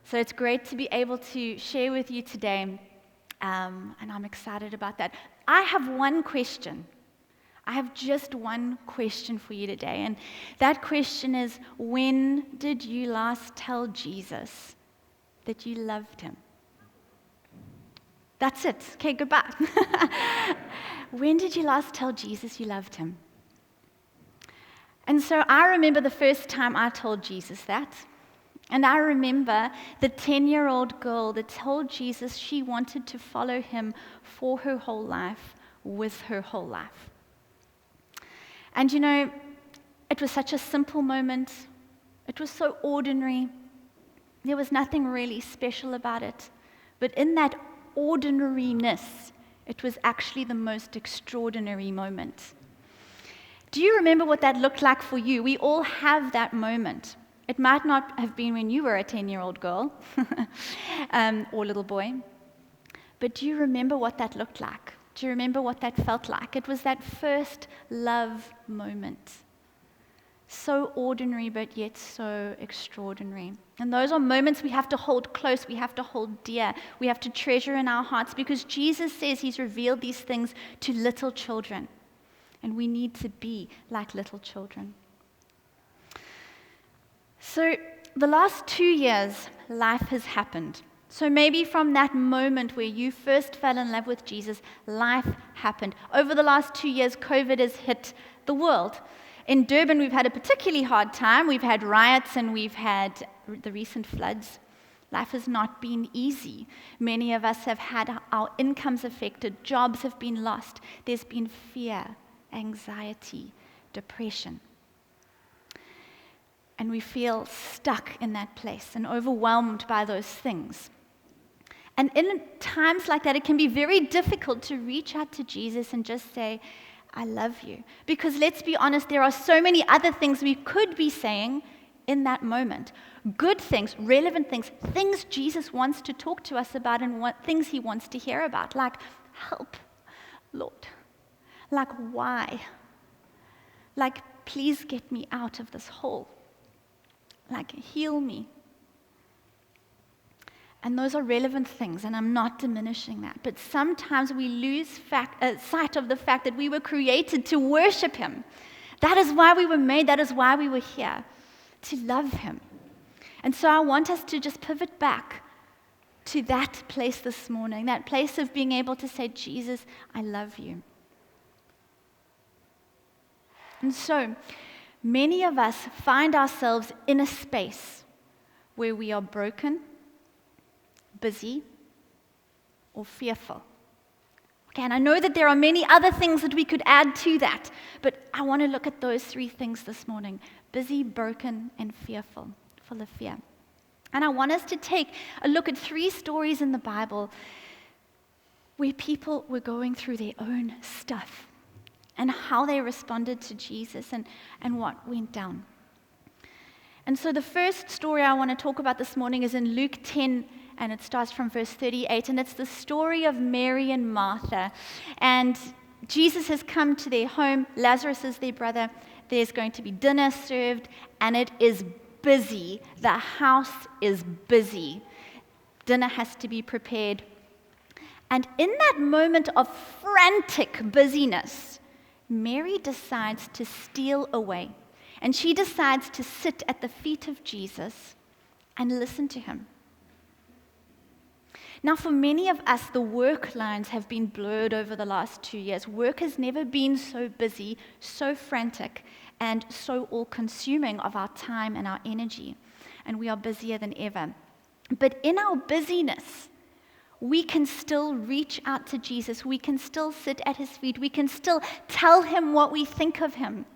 So it's great to be able to share with you today, and I'm excited about that. I have one question. I have just one question for you today, and that question is, when did you last tell Jesus that you loved him? That's it. Okay, goodbye. When did you last tell Jesus you loved him? And so I remember the first time I told Jesus that. And I remember the 10-year-old girl that told Jesus she wanted to follow him for her whole life, with her whole life. And you know, it was such a simple moment. It was so ordinary. There was nothing really special about it. But in that ordinariness, it was actually the most extraordinary moment. Do you remember what that looked like for you? We all have that moment. It might not have been when you were a 10-year-old girl or little boy, but do you remember what that looked like? Do you remember what that felt like? It was that first love moment. So ordinary, but yet so extraordinary. And those are moments we have to hold close, we have to hold dear, we have to treasure in our hearts, because Jesus says he's revealed these things to little children. And we need to be like little children. So the last 2 years, life has happened. So maybe from that moment where you first fell in love with Jesus, life happened. Over the last 2 years, COVID has hit the world. In Durban, we've had a particularly hard time. We've had riots and we've had the recent floods. Life has not been easy. Many of us have had our incomes affected. Jobs have been lost. There's been fear, anxiety, depression. And we feel stuck in that place and overwhelmed by those things. And in times like that, it can be very difficult to reach out to Jesus and just say, I love you. Because let's be honest, there are so many other things we could be saying in that moment. Good things, relevant things, things Jesus wants to talk to us about and things he wants to hear about. Like, help, Lord. Like, why? Like, please get me out of this hole. Like, heal me. And those are relevant things, and I'm not diminishing that. But sometimes we lose sight of the fact that we were created to worship him. That is why we were made. That is why we were here, to love him. And so I want us to just pivot back to that place this morning, that place of being able to say, Jesus, I love you. And so many of us find ourselves in a space where we are broken, busy, or fearful. Okay, and I know that there are many other things that we could add to that, but I want to look at those three things this morning: busy, broken, and fearful, full of fear. And I want us to take a look at 3 stories in the Bible where people were going through their own stuff and how they responded to Jesus and what went down. And so the first story I want to talk about this morning is in Luke 10, and it starts from verse 38, and it's the story of Mary and Martha. And Jesus has come to their home. Lazarus is their brother. There's going to be dinner served, and it is busy. The house is busy. Dinner has to be prepared. And in that moment of frantic busyness, Mary decides to steal away. And she decides to sit at the feet of Jesus and listen to him. Now, for many of us, the work lines have been blurred over the last 2 years. Work has never been so busy, so frantic, and so all-consuming of our time and our energy. And we are busier than ever. But in our busyness, we can still reach out to Jesus. We can still sit at his feet. We can still tell him what we think of him.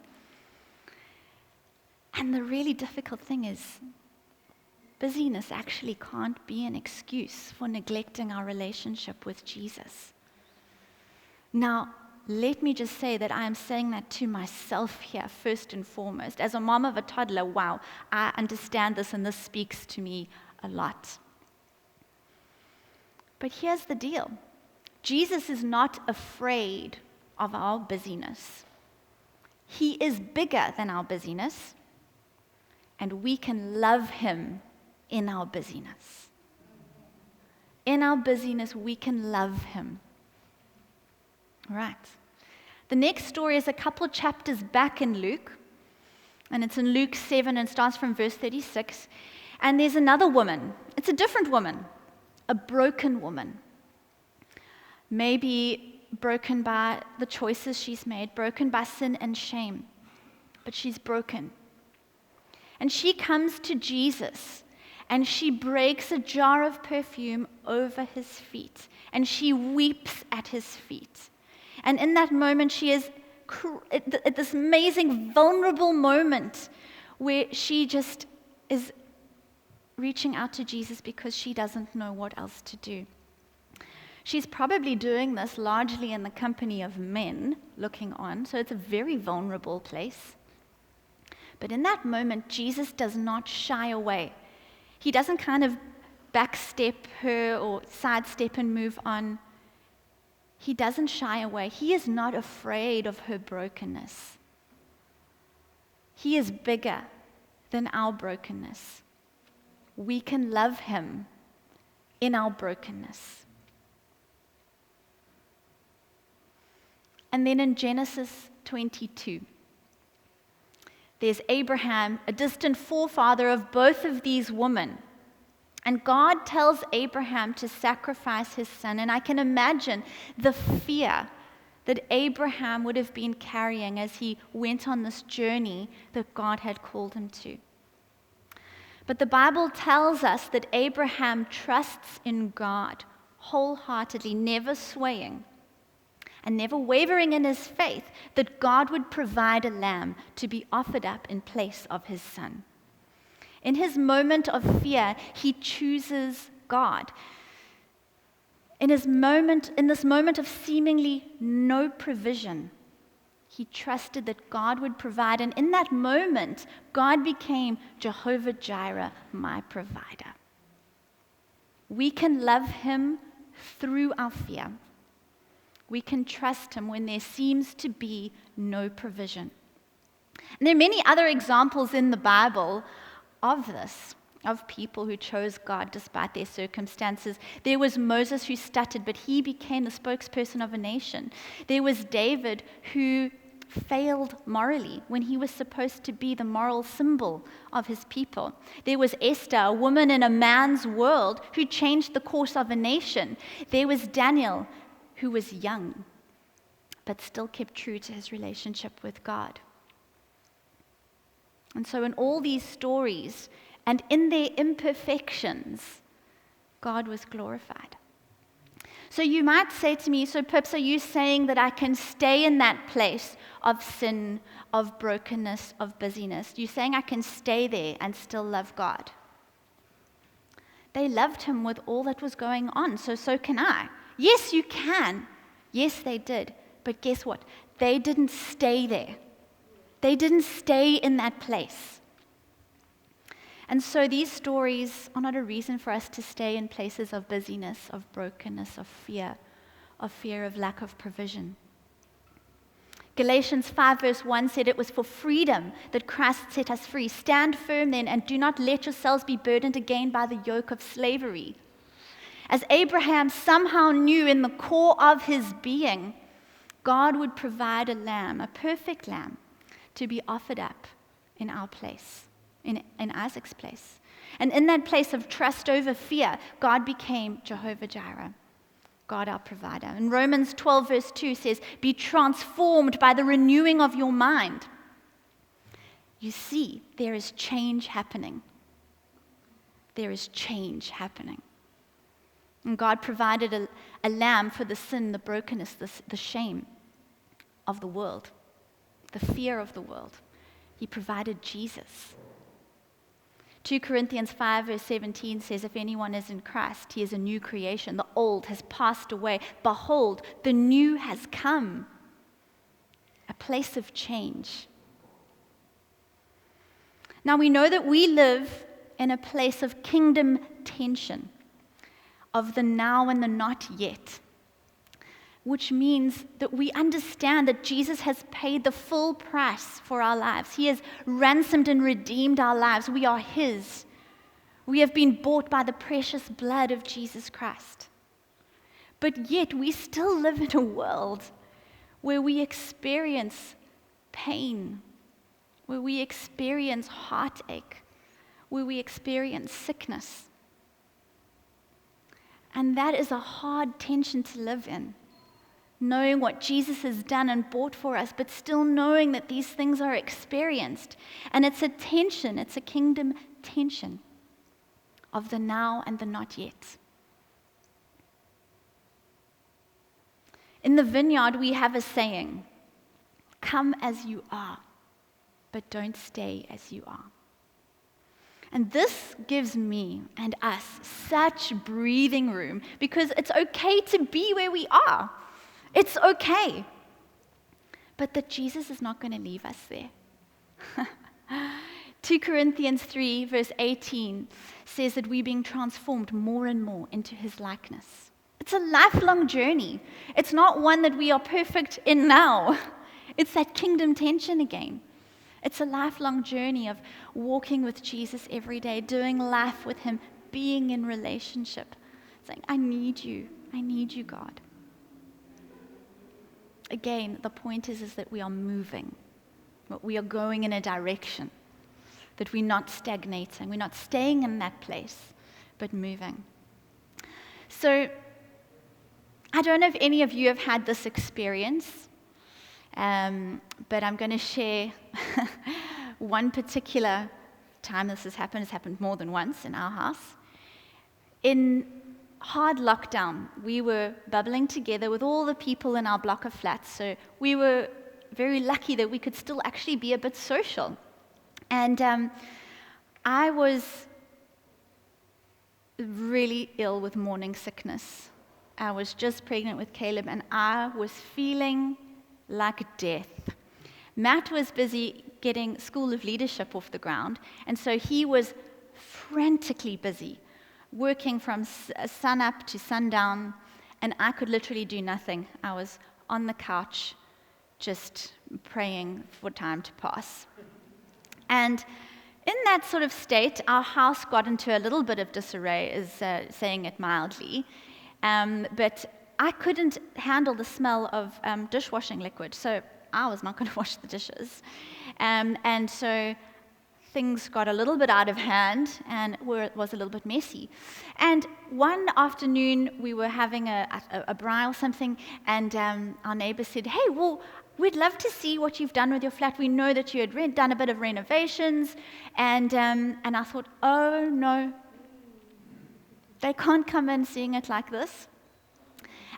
And the really difficult thing is, busyness actually can't be an excuse for neglecting our relationship with Jesus. Now, let me just say that I am saying that to myself here, first and foremost. As a mom of a toddler, wow, I understand this, and this speaks to me a lot. But here's the deal. Jesus is not afraid of our busyness. He is bigger than our busyness, and we can love him in our busyness. In our busyness, we can love him. Right. The next story is a couple chapters back in Luke, and it's in Luke 7, and starts from verse 36. And there's another woman. It's a different woman, a broken woman. Maybe broken by the choices she's made, broken by sin and shame. But she's broken. And she comes to Jesus, and she breaks a jar of perfume over his feet, and she weeps at his feet. And in that moment, she is at this amazing, vulnerable moment where she just is reaching out to Jesus because she doesn't know what else to do. She's probably doing this largely in the company of men looking on, so it's a very vulnerable place. But in that moment, Jesus does not shy away. He doesn't kind of backstep her or sidestep and move on. He doesn't shy away. He is not afraid of her brokenness. He is bigger than our brokenness. We can love him in our brokenness. And then in Genesis 22, there's Abraham, a distant forefather of both of these women. And God tells Abraham to sacrifice his son. And I can imagine the fear that Abraham would have been carrying as he went on this journey that God had called him to. But the Bible tells us that Abraham trusts in God wholeheartedly, never swaying and never wavering in his faith, that God would provide a lamb to be offered up in place of his son. In his moment of fear, he chooses God. In this moment of seemingly no provision, he trusted that God would provide. And in that moment, God became Jehovah Jireh, my provider. We can love him through our fear. We can trust him when there seems to be no provision. And there are many other examples in the Bible of this, of people who chose God despite their circumstances. There was Moses who stuttered, but he became the spokesperson of a nation. There was David who failed morally when he was supposed to be the moral symbol of his people. There was Esther, a woman in a man's world who changed the course of a nation. There was Daniel, who was young, but still kept true to his relationship with God. And so in all these stories, and in their imperfections, God was glorified. So you might say to me, so Pips, are you saying that I can stay in that place of sin, of brokenness, of busyness? You're saying I can stay there and still love God? They loved him with all that was going on, so can I. Yes, you can. Yes, they did. But guess what? They didn't stay there. They didn't stay in that place. And so these stories are not a reason for us to stay in places of busyness, of brokenness, of fear of lack of provision. Galatians 5 verse 1 said it was for freedom that Christ set us free. Stand firm then, and do not let yourselves be burdened again by the yoke of slavery. As Abraham somehow knew in the core of his being, God would provide a lamb, a perfect lamb, to be offered up in our place, in Isaac's place. And in that place of trust over fear, God became Jehovah Jireh, God our provider. And Romans 12 verse 2 says, be transformed by the renewing of your mind. You see, there is change happening. There is change happening. And God provided a lamb for the sin, the brokenness, the shame of the world, the fear of the world. He provided Jesus. 2 Corinthians 5 verse 17 says, if anyone is in Christ, he is a new creation. The old has passed away. Behold, the new has come. A place of change. Now we know that we live in a place of kingdom tension, of the now and the not yet, which means that we understand that Jesus has paid the full price for our lives. He has ransomed and redeemed our lives. We are his. We have been bought by the precious blood of Jesus Christ. But yet we still live in a world where we experience pain, where we experience heartache, where we experience sickness. And that is a hard tension to live in, knowing what Jesus has done and bought for us, but still knowing that these things are experienced. And it's a tension, it's a kingdom tension of the now and the not yet. In the vineyard, we have a saying, "Come as you are, but don't stay as you are." And this gives me and us such breathing room, because it's okay to be where we are. It's okay. But that Jesus is not going to leave us there. 2 Corinthians 3 verse 18 says that we're being transformed more and more into his likeness. It's a lifelong journey. It's not one that we are perfect in now. It's that kingdom tension again. It's a lifelong journey of walking with Jesus every day, doing life with him, being in relationship, saying, I need you, God. Again, the point is that we are moving, but we are going in a direction, that we're not stagnating, we're not staying in that place, but moving. So, I don't know if any of you have had this experience, but I'm going to share one particular time this has happened. It's happened more than once in our house. In hard lockdown, we were bubbling together with all the people in our block of flats, so we were very lucky that we could still actually be a bit social. And I was really ill with morning sickness. I was just pregnant with Caleb, and I was feeling like death. Matt was busy getting School of Leadership off the ground, and so he was frantically busy, working from sun up to sundown, and I could literally do nothing. I was on the couch, just praying for time to pass. And in that sort of state, our house got into a little bit of disarray, saying it mildly, but I couldn't handle the smell of dishwashing liquid, so I was not going to wash the dishes. And so things got a little bit out of hand, and it was a little bit messy. And one afternoon, we were having a braai or something, and our neighbor said, hey, well, we'd love to see what you've done with your flat. We know that you had done a bit of renovations. And I thought, oh, no, they can't come in seeing it like this.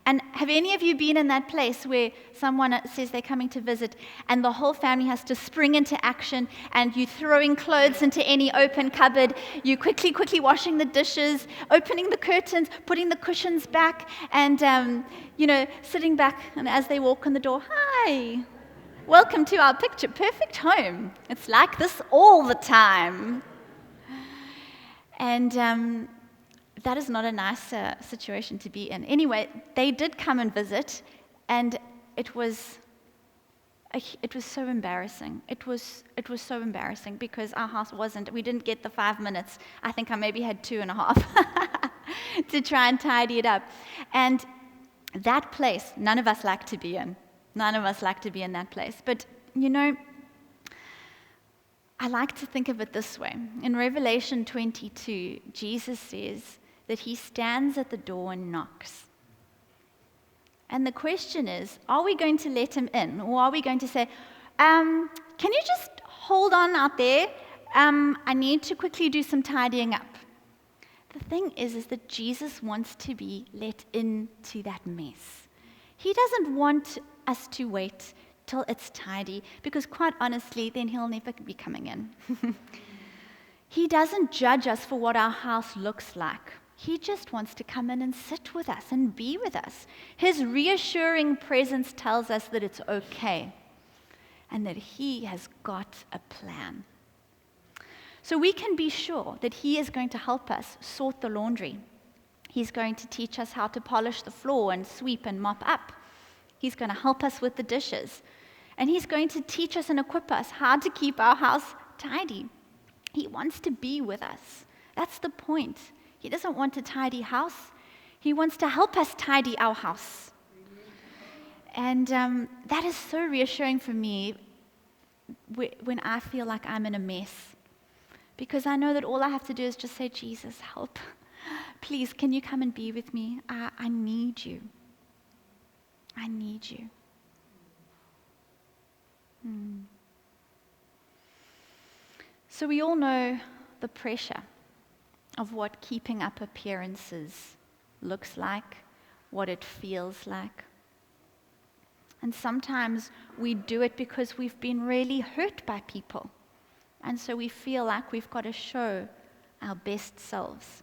And have any of you been in that place where someone says they're coming to visit and the whole family has to spring into action, and you throwing clothes into any open cupboard, you quickly washing the dishes, opening the curtains, putting the cushions back, and sitting back, and as they walk in the door, hi, welcome to our picture perfect home. It's like this all the time. And that is not a nice situation to be in. Anyway, they did come and visit, and it was so embarrassing. It was so embarrassing because our house we didn't get the 5 minutes. I think I maybe had 2.5 to try and tidy it up. And that place, none of us like to be in. None of us like to be in that place. But, I like to think of it this way. In Revelation 22, Jesus says that he stands at the door and knocks. And the question is, are we going to let him in? Or are we going to say, can you just hold on out there? I need to quickly do some tidying up. The thing is that Jesus wants to be let into that mess. He doesn't want us to wait till it's tidy, because quite honestly, then he'll never be coming in. He doesn't judge us for what our house looks like. He just wants to come in and sit with us and be with us. His reassuring presence tells us that it's okay and that he has got a plan. So we can be sure that he is going to help us sort the laundry. He's going to teach us how to polish the floor and sweep and mop up. He's going to help us with the dishes. And he's going to teach us and equip us how to keep our house tidy. He wants to be with us. That's the point. He doesn't want a tidy house. He wants to help us tidy our house. And that is so reassuring for me when I feel like I'm in a mess. Because I know that all I have to do is just say, Jesus, help. Please, can you come and be with me? I need you. I need you. So we all know the pressure of what keeping up appearances looks like, what it feels like. And sometimes we do it because we've been really hurt by people. And so we feel like we've got to show our best selves.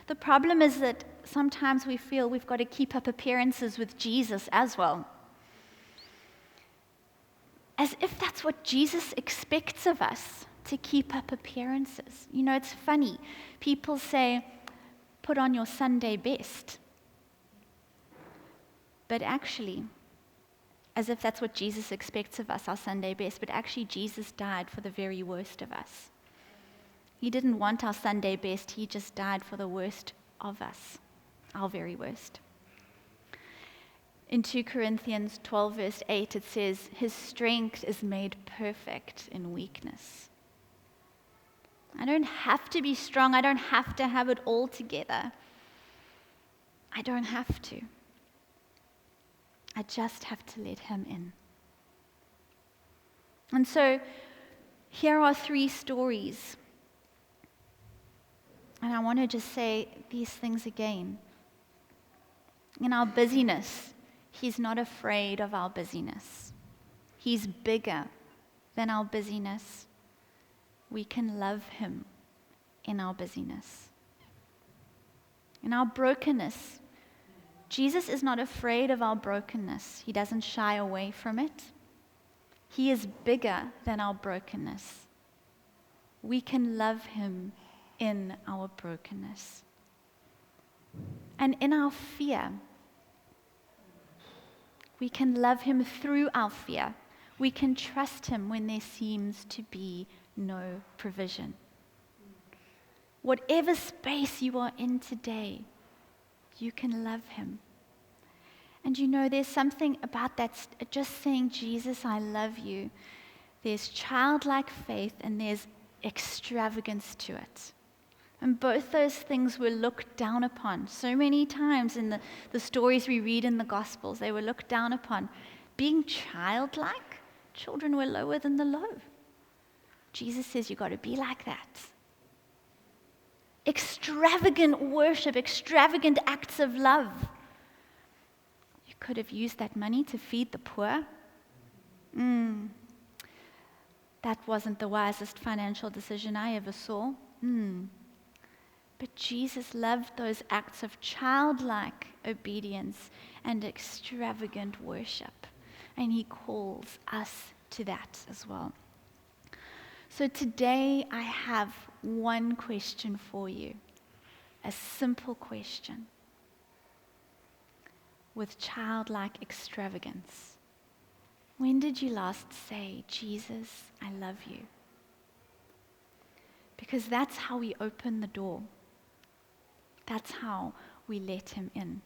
The problem is that sometimes we feel we've got to keep up appearances with Jesus as well. As if that's what Jesus expects of us, to keep up appearances. You know, it's funny. People say, put on your Sunday best. But actually, as if that's what Jesus expects of us, our Sunday best, but actually Jesus died for the very worst of us. He didn't want our Sunday best, he just died for the worst of us, our very worst. In 2 Corinthians 12 verse 8 it says, his strength is made perfect in weakness. I don't have to be strong, I don't have to have it all together. I don't have to. I just have to let him in. And so, here are 3 stories. And I want to just say these things again. In our busyness, he's not afraid of our busyness. He's bigger than our busyness. We can love him in our busyness. In our brokenness, Jesus is not afraid of our brokenness. He doesn't shy away from it. He is bigger than our brokenness. We can love him in our brokenness. And in our fear, we can love him through our fear. We can trust him when there seems to be no provision. Whatever space you are in today, you can love him. And you know, there's something about that, just saying, Jesus, I love you. There's childlike faith and there's extravagance to it. And both those things were looked down upon. So many times in the stories we read in the Gospels, they were looked down upon. Being childlike, children were lower than the low. Jesus says you've got to be like that. Extravagant worship, extravagant acts of love. You could have used that money to feed the poor. That wasn't the wisest financial decision I ever saw. But Jesus loved those acts of childlike obedience and extravagant worship. And he calls us to that as well. So today I have one question for you. A simple question. With childlike extravagance. When did you last say, Jesus, I love you? Because that's how we open the door. That's how we let him in.